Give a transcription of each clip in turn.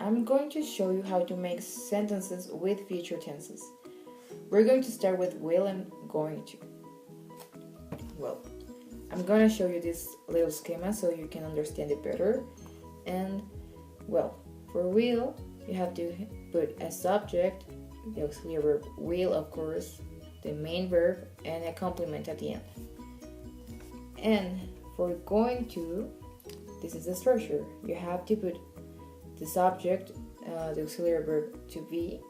I'm going to show you how to make sentences with future tenses. We're going to start with will and going to. Well, I'm going to show you this little schema so you can understand it better. And, well, for will, you have to put a subject, the auxiliary verb will, of course, the main verb, and a complement at the end. And for going to, this is the structure. You have to put the subject, the auxiliary verb to be,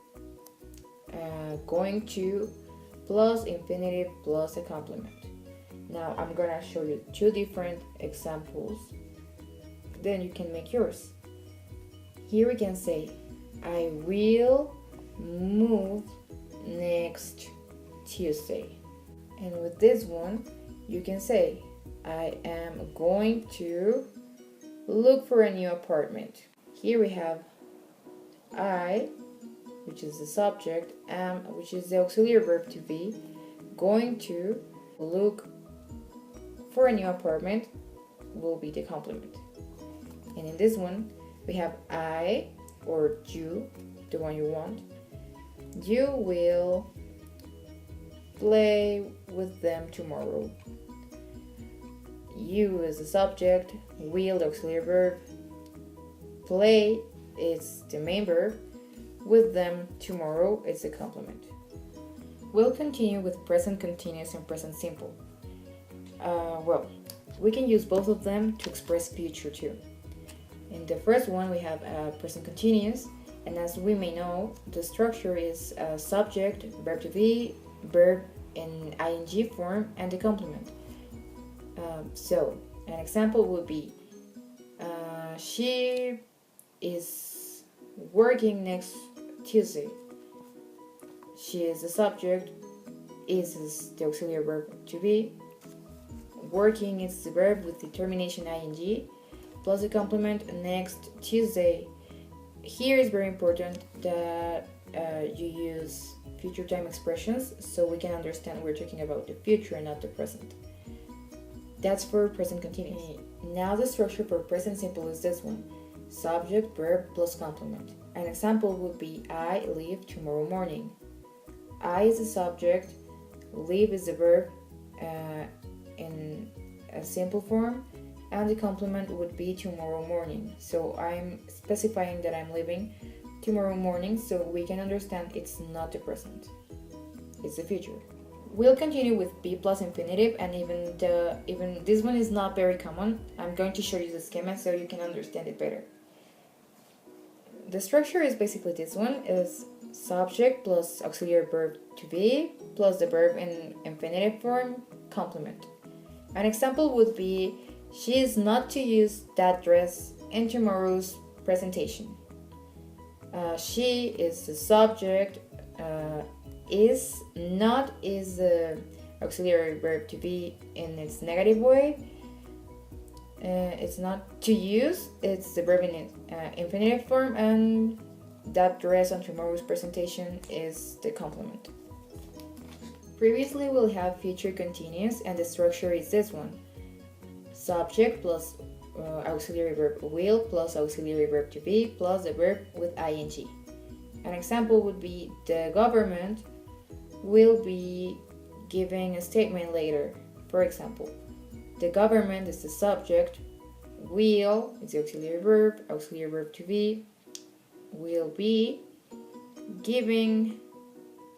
going to, plus infinitive plus a complement. Now I'm gonna show you two different examples, then you can make yours. Here we can say, I will move next Tuesday. And with this one, you can say, I am going to look for a new apartment. Here we have I, which is the subject, am, which is the auxiliary verb to be, going to look for a new apartment will be the complement. And in this one, we have I or you, the one you want. You will play with them tomorrow. You is the subject, will the auxiliary verb, play is the main verb, with them tomorrow is the complement. We'll continue with present continuous and present simple. Well, we can use both of them to express future too. In the first one, we have present continuous, and as we may know, the structure is subject, verb to be, verb in ing form, and the complement. So, an example would be, she is working next Tuesday. She is the subject, is the auxiliary verb to be, working is the verb with the termination ing, plus the complement next Tuesday. Here is very important that you use future time expressions so we can understand we're talking about the future and not the present. That's for present continuous. Now the structure for present simple is this one. Subject, verb, plus complement. An example would be, I leave tomorrow morning. I is the subject, leave is the verb in a simple form, and the complement would be tomorrow morning. So I'm specifying that I'm leaving tomorrow morning so we can understand it's not the present, it's the future. We'll continue with be plus infinitive, and even this one is not very common. I'm going to show you the schema so you can understand it better. The structure is basically this one, is subject plus auxiliary verb to be plus the verb in infinitive form, complement. An example would be, she is not to use that dress in tomorrow's presentation. She is the subject, is not is the auxiliary verb to be in its negative way. It's not to use, it's the verb in infinitive form, and that dress on tomorrow's presentation is the complement. Previously we'll have future continuous, and the structure is this one. Subject plus auxiliary verb will plus auxiliary verb to be plus the verb with ing. An example would be, the government will be giving a statement later. For example, the government is the subject, will is the auxiliary verb to be, will be, giving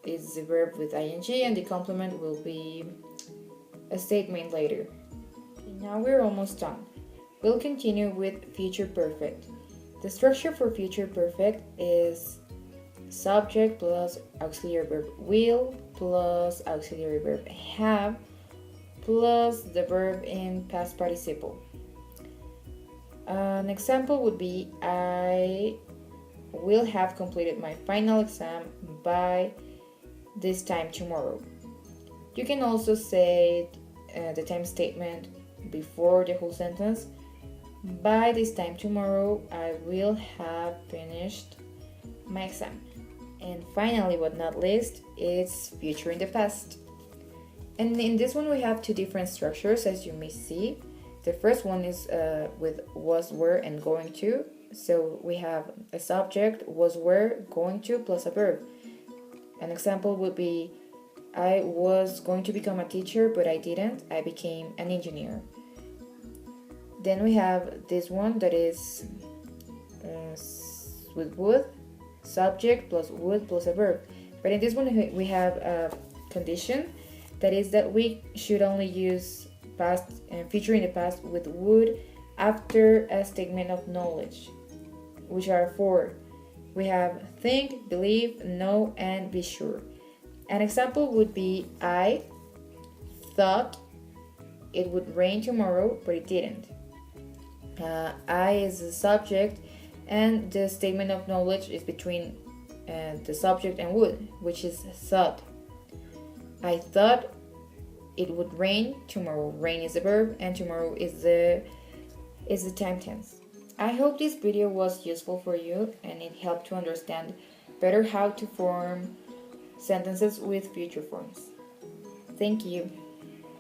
is the verb with ing, and the complement will be a statement later. Now we're almost done. We'll continue with future perfect. The structure for future perfect is subject plus auxiliary verb will plus auxiliary verb have plus the verb in past participle. An example would be, I will have completed my final exam by this time tomorrow. You can also say the time statement before the whole sentence. By this time tomorrow, I will have finished my exam. And finally, but not least, it's future in the past. And in this one, we have two different structures, as you may see. The first one is with was, were, and going to. So we have a subject, was, were, going to, plus a verb. An example would be, I was going to become a teacher, but I didn't. I became an engineer. Then we have this one that is with would, subject plus would plus a verb. But in this one we have a condition, that is that we should only use past and future in the past with would after a statement of knowledge, which are four. We have think, believe, know, and be sure. An example would be, I thought it would rain tomorrow, but it didn't. I is the subject, and the statement of knowledge is between the subject and would, which is thought. I thought it would rain tomorrow. Rain is the verb, and tomorrow is the time tense. I hope this video was useful for you and it helped to understand better how to form sentences with future forms. Thank you.